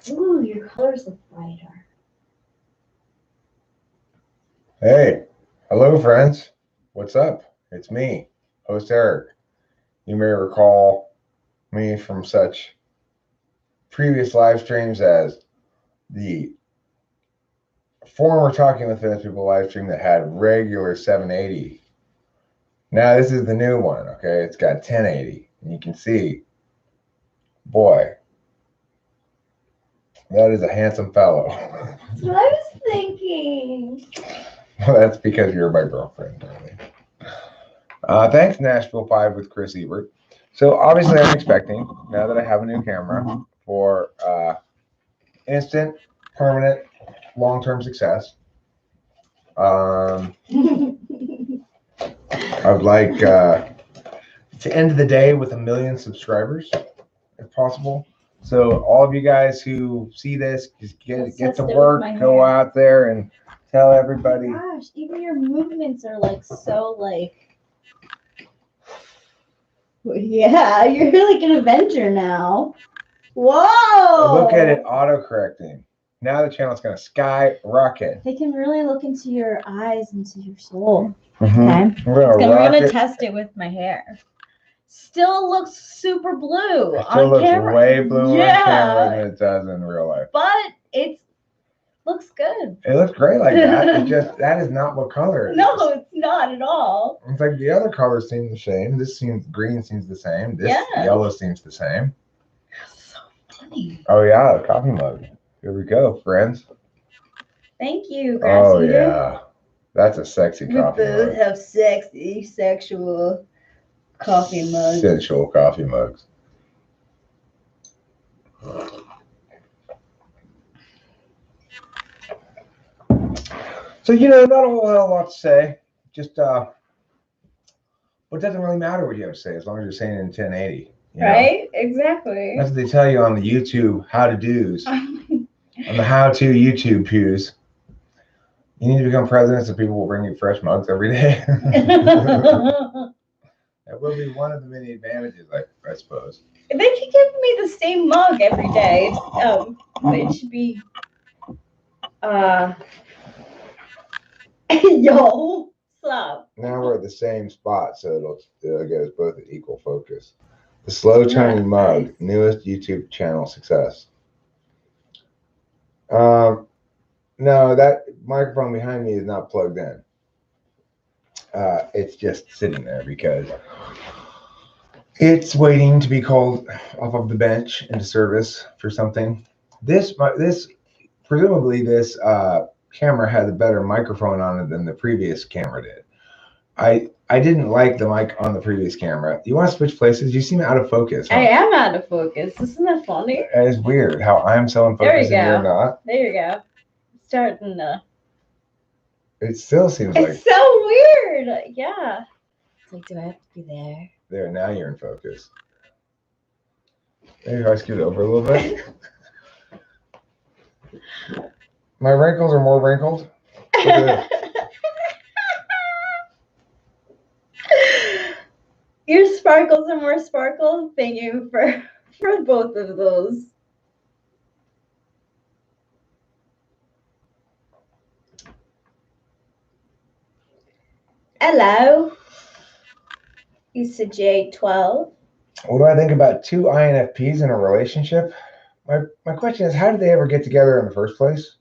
Ooh, your colors look brighter. Hey, hello friends. What's up? It's me, host Eric. You may recall me from such previous live streams as the former Talking with Famous People live stream that had regular 780. Now this is the new one, okay? It's got 1080. And you can see, boy, that is a handsome fellow. That's what I was thinking. Well, that's because you're my girlfriend, darling. Thanks, Nashville 5 with Chris Ebert. So obviously I'm expecting, now that I have a new camera, for instant, permanent, long-term success. I would like to end the day with 1 million subscribers, if possible. So all of you guys who see this, just get to work, go out there and tell everybody. Oh my gosh, even your movements are like so like. Yeah, you're like an Avenger now. Whoa! Look at it auto-correcting. Now the channel's going to skyrocket. They can really look into your eyes, into your soul. Mm-hmm. Okay. I'm gonna test it with my hair. Still looks super blue it still on looks camera. way bluer on camera than it does in real life. But it looks good. It looks great like that. It's just that is not what color it is. No, it's not at all. It's like the other colors seem the same. This seems green seems the same. This yellow seems the same. That's so funny. Oh yeah, the coffee mug. Here we go, friends. Thank you, Grass Oh Eater. yeah. That's a sexy coffee mug. We both have sexy, sexual coffee mugs. Sensual coffee mugs. So, not a whole hell of a lot to say. Just, but it doesn't really matter what you have to say as long as you're saying it in 1080. Right? Exactly. That's what they tell you on the YouTube how-to-dos. On the how-to YouTube pews. You need to become president so people will bring you fresh mugs every day. That will be one of the many advantages, I suppose. They could give me the same mug every day. It should be yo, stop. Now we're at the same spot, so it'll get us both at equal focus. The slow turning mug, newest YouTube channel success. No, that microphone behind me is not plugged in. It's just sitting there because it's waiting to be called off of the bench into service for something. Presumably this camera had a better microphone on it than the previous camera did. I didn't like the mic on the previous camera. You want to switch places? You seem out of focus. Huh? I am out of focus. Isn't that funny? That is weird how I'm so in focus and you're not. There you go. Starting to. It still seems like. It's so weird. Yeah. It's like, do I have to be there? There, now you're in focus. Maybe if I scoot over a little bit. My wrinkles are more wrinkled. Your sparkles are more sparkles. Thank you for both of those. Hello. Issa J12. What do I think about two INFPs in a relationship? My question is, how did they ever get together in the first place?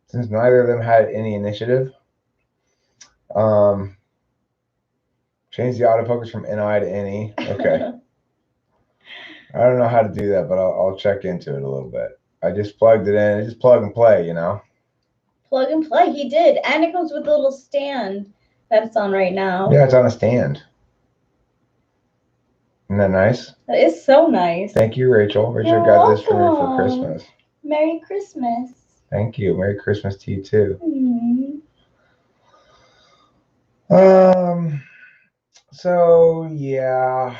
Since neither of them had any initiative. Change the autofocus from NI to NE. Okay. I don't know how to do that, but I'll check into it a little bit. I just plugged it in. It's just plug and play, Plug and play. He did. And it comes with a little stand that it's on right now. Yeah, it's on a stand. Isn't that nice? That is so nice. Thank you, Rachel. Rachel got this for me for Christmas. Merry Christmas. Thank you. Merry Christmas to you, too. Mm-hmm. So, yeah.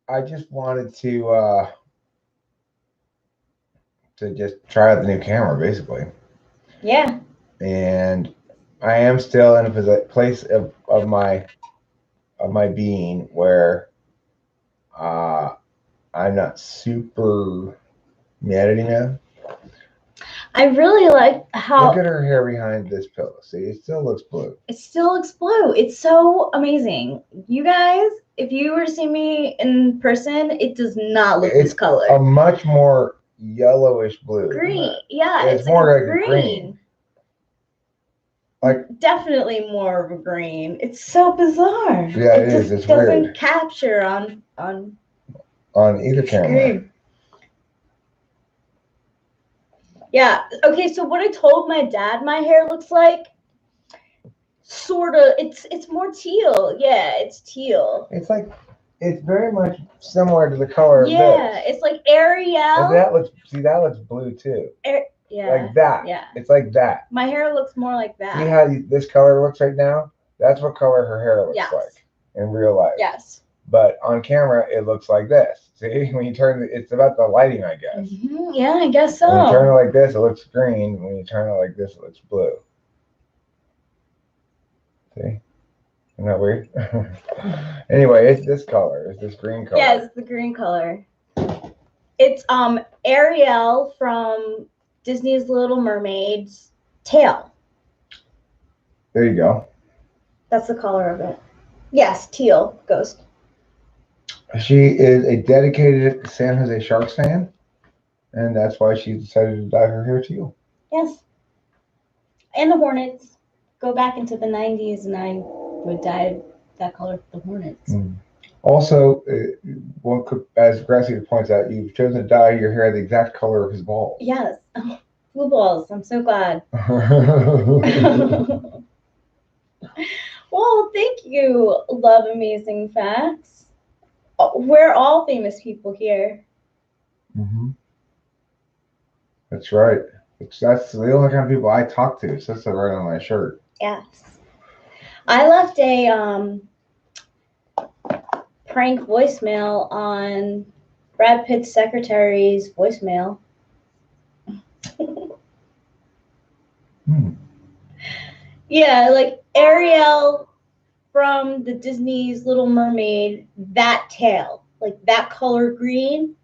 I just wanted to just try out the new camera, basically. Yeah. And I am still in a place of my where I'm not super You editing man? I really like how Look at her hair behind this pillow. See, it still looks blue. it still looks blue. It's so amazing. You guys, if you were to see me in person, it does not look this color. A much more yellowish blue. Green. Yeah, it's more like green. a green. Like definitely more of a green. It's so bizarre. Yeah, it is. It's doesn't weird. capture on either camera. Screen. Yeah. Okay. So what I told my dad my hair looks like, sort of. It's more teal. Yeah, it's teal. It's very much similar to the color of this. Yeah, it's like Ariel. And that looks blue too. Yeah. Like that. Yeah. It's like that. My hair looks more like that. See how this color looks right now? That's what color her hair looks like in real life. Yes. But on camera, it looks like this. See, when you turn it's about the lighting, I guess. Mm-hmm. Yeah, I guess so. When you turn it like this, it looks green. When you turn it like this, it looks blue. See? Isn't that weird? Anyway, it's this color. It's this green color. Yeah, it's the green color. It's Ariel from Disney's Little Mermaid's tail. There you go. That's the color of it. Yes, teal ghost. She is a dedicated San Jose Sharks fan, and that's why she decided to dye her hair teal. Yes. And the Hornets. Go back into the 90s, and I would dye that color for the Hornets. Mm. Also, as Gracie points out, you've chosen to dye your hair the exact color of his balls. Yes. Oh, blue balls. I'm so glad. Well, thank you, Love Amazing Facts. We're all famous people here. Mm-hmm. That's right. That's the only kind of people I talk to. So that's right on my shirt. Yes. I left a prank voicemail on Brad Pitt's secretary's voicemail. Yeah, like Ariel from the Disney's Little Mermaid, that tail, like that color green,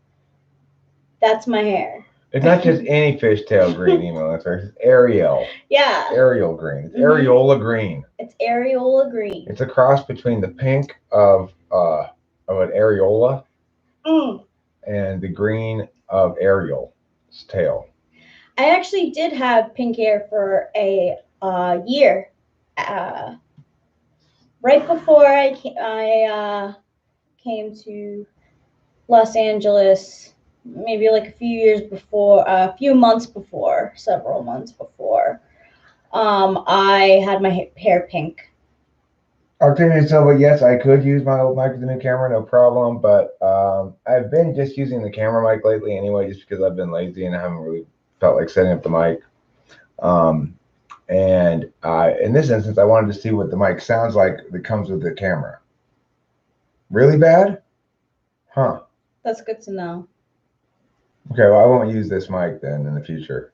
that's my hair. It's not just any fishtail green email answer. It's Ariel. Yeah. Ariel green. It's areola green. It's areola green. It's a cross between the pink of an areola and the green of Ariel's tail. I actually did have pink hair for a year. Right before I came to Los Angeles, maybe like a few months before, several months before, I had my hair pink. Okay, so but yes, I could use my old mic with the new camera, no problem. But I've been just using the camera mic lately anyway, just because I've been lazy and I haven't really felt like setting up the mic. And in this instance, I wanted to see what the mic sounds like that comes with the camera. Really bad? Huh. That's good to know. Okay, well, I won't use this mic then in the future.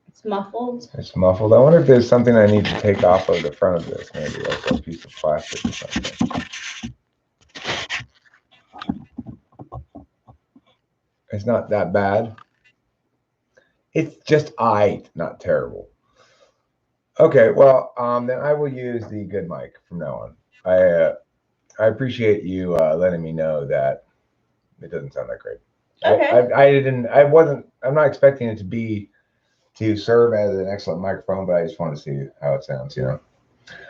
It's muffled. It's muffled. I wonder if there's something I need to take off of the front of this, maybe like a piece of plastic or something. It's not that bad. It's just not terrible. Okay, well, then I will use the good mic from now on. I appreciate you letting me know that it doesn't sound that great. Okay. I'm not expecting it to serve as an excellent microphone, but I just want to see how it sounds, you know.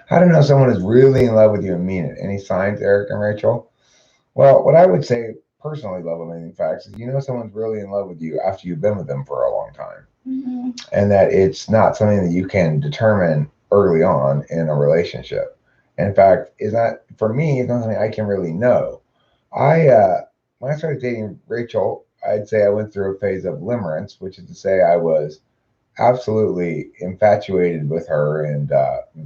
How to know someone is really in love with you and mean it? Any signs, Eric and Rachel? Well, what I would say personally, Love Amazing Facts, is you know someone's really in love with you after you've been with them for a long time. Mm-hmm. And that it's not something that you can determine early on in a relationship. In fact, for me, it's not something I can really know. When I started dating Rachel, I'd say I went through a phase of limerence, which is to say I was absolutely infatuated with her and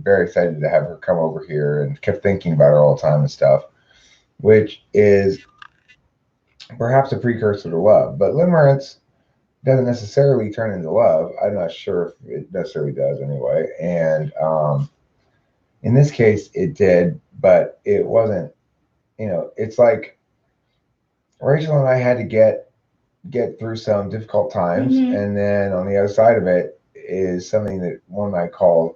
very excited to have her come over here and kept thinking about her all the time and stuff, which is perhaps a precursor to love. But limerence doesn't necessarily turn into love. I'm not sure if it necessarily does anyway. And in this case, it did, but it wasn't, it's like Rachel and I had to get get through some difficult times, Mhm. and then on the other side of it is something that one might call,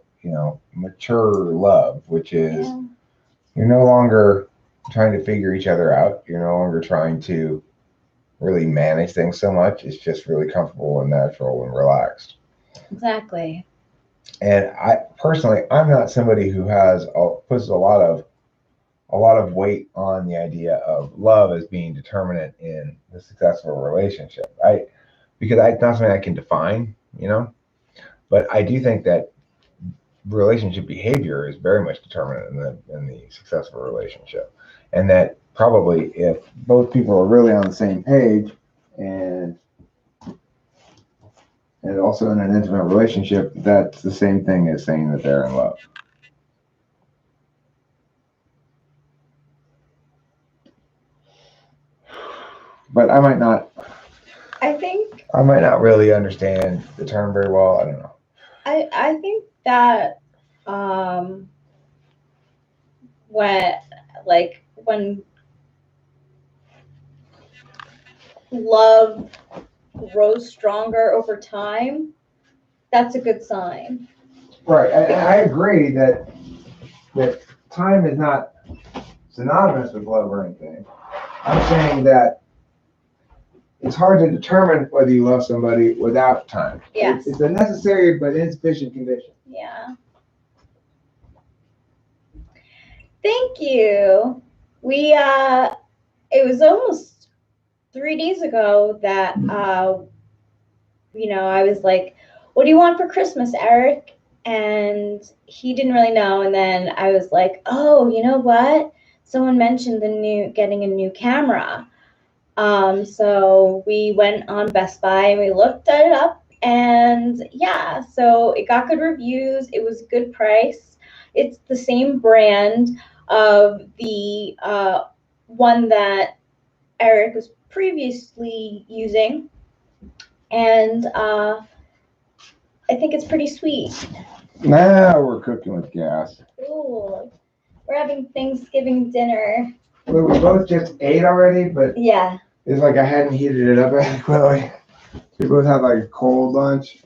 mature love, which is Yeah. you're no longer trying to figure each other out. You're no longer trying to really manage things so much. It's just really comfortable and natural and relaxed. Exactly. And I personally, I'm not somebody who puts a lot of weight on the idea of love as being determinant in the successful relationship. Because it's not something I can define, But I do think that relationship behavior is very much determinant in the successful relationship, and that probably if both people are really on the same page and also in an intimate relationship, that's the same thing as saying that they're in love. But I think I might not really understand the term very well. I don't know. I think that when when love grows stronger over time, that's a good sign. Right. I agree that time is not synonymous with love or anything. I'm saying that it's hard to determine whether you love somebody without time. Yes. It's a necessary but insufficient condition. Yeah. Thank you. We it was almost 3 days ago that I was like, "What do you want for Christmas, Eric?" And he didn't really know. And then I was like, "Oh, you know what? Someone mentioned getting a new camera." So we went on Best Buy and we looked it up, and yeah, so it got good reviews. It was a good price. It's the same brand of the one that Eric was previously using, and I think it's pretty sweet. Now we're cooking with gas. Ooh, we're having Thanksgiving dinner. Well, we both just ate already, but Yeah. it's like I hadn't heated it up adequately. We both had like a cold lunch,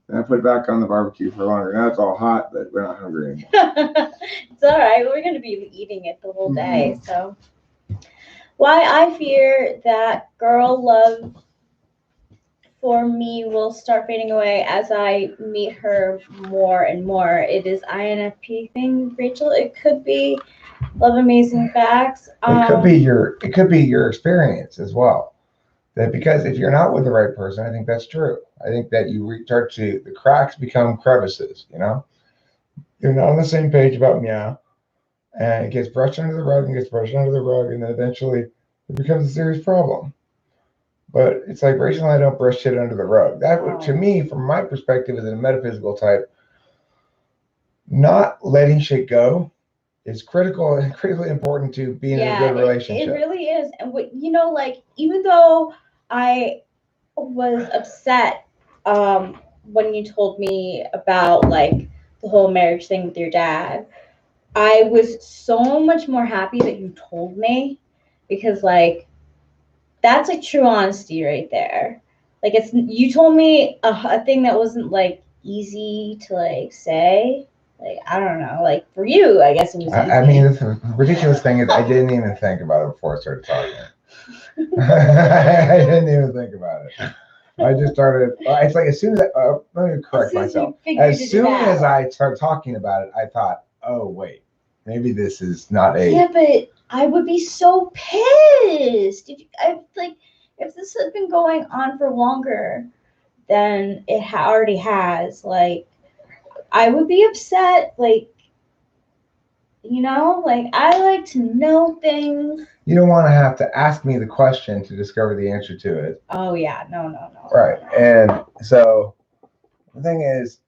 and I put it back on the barbecue for longer. Now it's all hot, but we're not hungry anymore. It's all right. We're going to be eating it the whole day. So, why I fear that girl love for me will start fading away as I meet her more and more. It is INFP thing, Rachel. It could be Love Amazing Facts. It could be your experience as well. That because if you're not with the right person, I think that's true. I think that the cracks become crevices. You're not on the same page about meow, and it gets brushed under the rug and gets brushed under the rug, and then eventually it becomes a serious problem. But it's like Rachel and I don't brush shit under the rug. To me, from my perspective as a metaphysical type, not letting shit go is critical and critically important to being in a good relationship. It really is. And even though I was upset when you told me about like the whole marriage thing with your dad, I was so much more happy that you told me, because like that's like true honesty right there. Like you told me a thing that wasn't like easy to like say. Like I don't know. Like for you, I guess it was easy. I mean, the ridiculous thing is I didn't even think about it before I started talking. I didn't even think about it. I just started. It's like as soon as let me correct myself. As soon as I started talking about it, I thought, "Oh wait, maybe this is not a." Yeah, but I would be so pissed if this had been going on for longer than it already has. Like, I would be upset. Like, like I like to know things. You don't want to have to ask me the question to discover the answer to it. Oh yeah, no. Right, and so the thing is,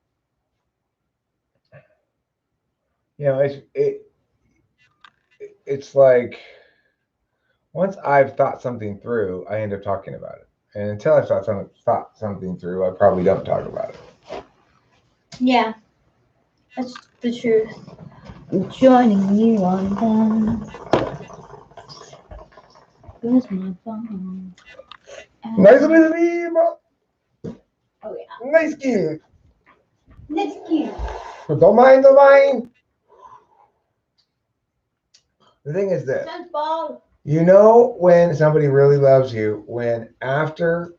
it's like once I've thought something through, I end up talking about it, and until I've thought something through, I probably don't talk about it. Yeah, that's the truth. I'm joining you on that. Where's my phone? Nice to meet you. Oh yeah. Nice skin. That's cute. Don't mind, don't mind. The thing is this. Sense You know when somebody really loves you when after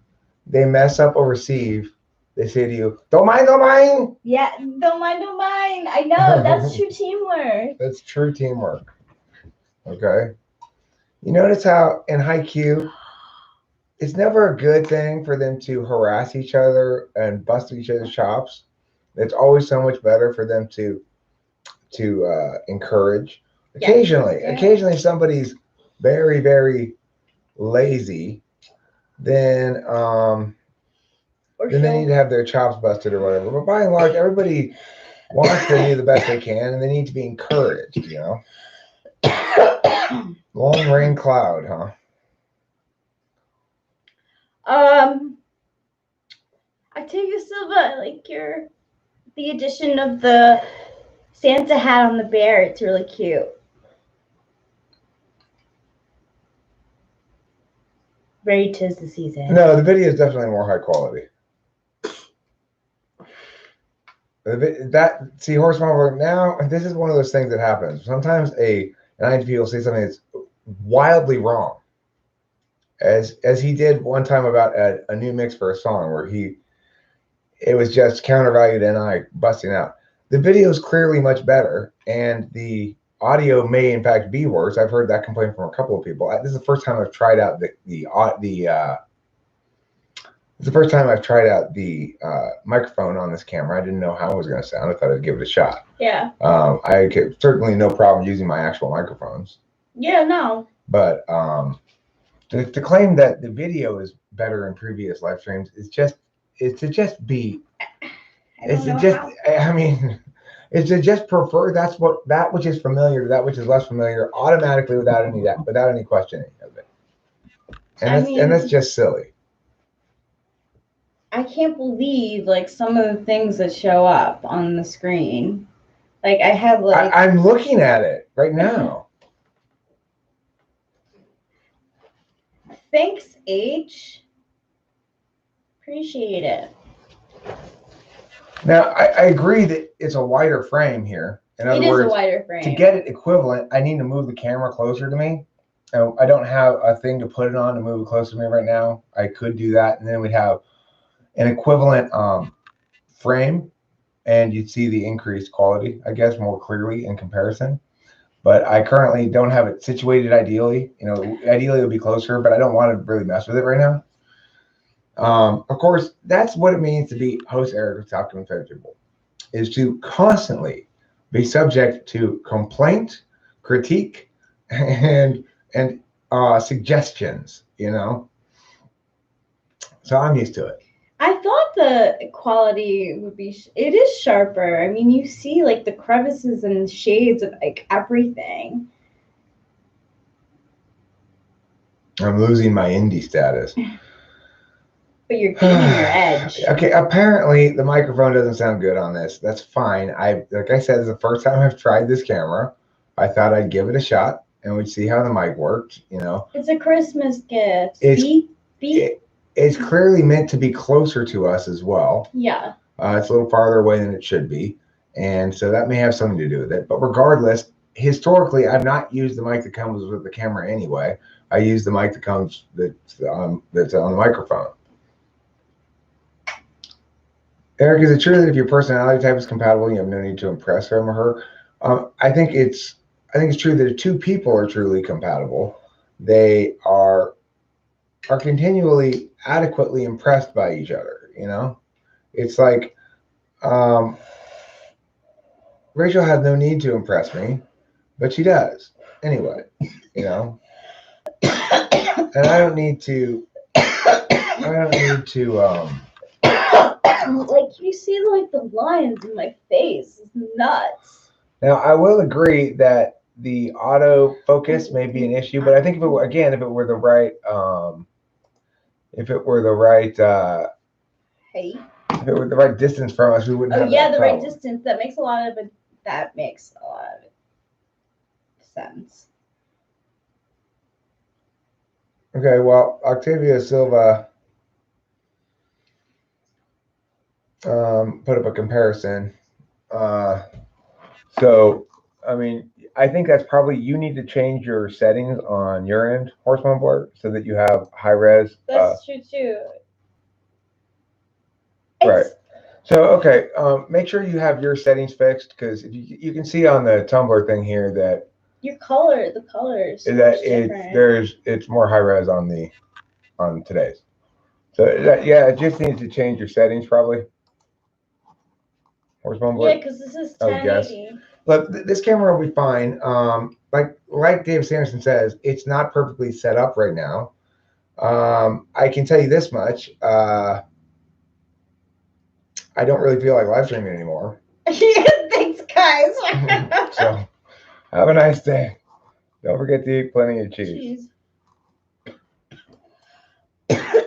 they mess up or receive, they say to you, don't mind, don't mind. Yeah, don't mind, don't mind. I know, that's true teamwork. That's true teamwork. Okay. You notice how in Haikyuu, it's never a good thing for them to harass each other and bust each other's chops. It's always so much better for them to encourage. Yeah. Occasionally somebody's very, very lazy, then they need to have their chops busted or whatever. But by and large, everybody wants to do the best they can, and they need to be encouraged. You know. Long rain cloud, huh? Octavia Silva, like the addition of the Santa hat on the bear. It's really cute. Very 'tis the season. No, the video is definitely more high quality. Horse Mama, now this is one of those things that happens. Sometimes an INTP will say something that's wildly wrong. As he did one time about a new mix for a song where it was just countervalued NI busting out. The video is clearly much better, and the audio may in fact be worse. I've heard that complaint from a couple of people. This is the first time I've tried out it's the first time I've tried out the microphone on this camera. I didn't know how it was going to sound. I thought I'd give it a shot. Yeah. I could certainly no problem using my actual microphones. Yeah, no. But to claim that the video is better in previous live streams is just to just be. It's to just. I mean, it's to just prefer that which is familiar to that which is less familiar automatically without any questioning of it. And that's just silly. I can't believe like some of the things that show up on the screen. Like I have like I'm looking at it right now. Thanks, H. Appreciate it. Now I agree that it's a wider frame here. In other words, a wider frame. To get it equivalent, I need to move the camera closer to me. I don't have a thing to put it on to move it closer to me right now. I could do that, and then we'd have an equivalent frame, and you'd see the increased quality, I guess, more clearly in comparison. But I currently don't have it situated ideally. Ideally it would be closer, but I don't want to really mess with it right now. Of course, that's what it means to be host Eric with Top Infeasible, is to constantly be subject to complaint, critique, and suggestions. So I'm used to it. I thought the quality would be. It is sharper. I mean, you see like the crevices and shades of like everything. I'm losing my indie status. But you're gaining your edge. Okay, apparently the microphone doesn't sound good on this. That's fine. Like I said, it's the first time I've tried this camera. I thought I'd give it a shot and we'd see how the mic worked. It's a Christmas gift. It's clearly meant to be closer to us as well. Yeah. It's a little farther away than it should be, and so that may have something to do with it. But regardless, historically, I've not used the mic that comes with the camera anyway. I use the mic that comes that's on the microphone. Eric, is it true that if your personality type is compatible, you have no need to impress him or her? I think it's true that if two people are truly compatible, they are continually adequately impressed by each other. It's like Rachel has no need to impress me, but she does anyway. And I don't need to. Like you see, like the lines in my face. It's nuts. Now I will agree that the auto focus may be an issue, but I think if it were the right if it were the right distance from us, we wouldn't have that problem. Right distance. That makes a lot of sense. Okay, well, Octavia Silva put up a comparison. So, I mean, I think that's probably, you need to change your settings on your end, Horse Mumbler, so that you have high res. That's true too. Right. It's, So, okay, make sure you have your settings fixed, because if you can see on the Tumblr thing here that your color, the colors, that different. it's more high res on today's. So yeah, it just needs to change your settings probably. Horse Mumbler. Yeah, because this is I would guess. 1080. Look, this camera will be fine. Like Dave Sanderson says, it's not perfectly set up right now. I can tell you this much. I don't really feel like live streaming anymore. Yeah, thanks, guys. So have a nice day. Don't forget to eat plenty of cheese. Jeez.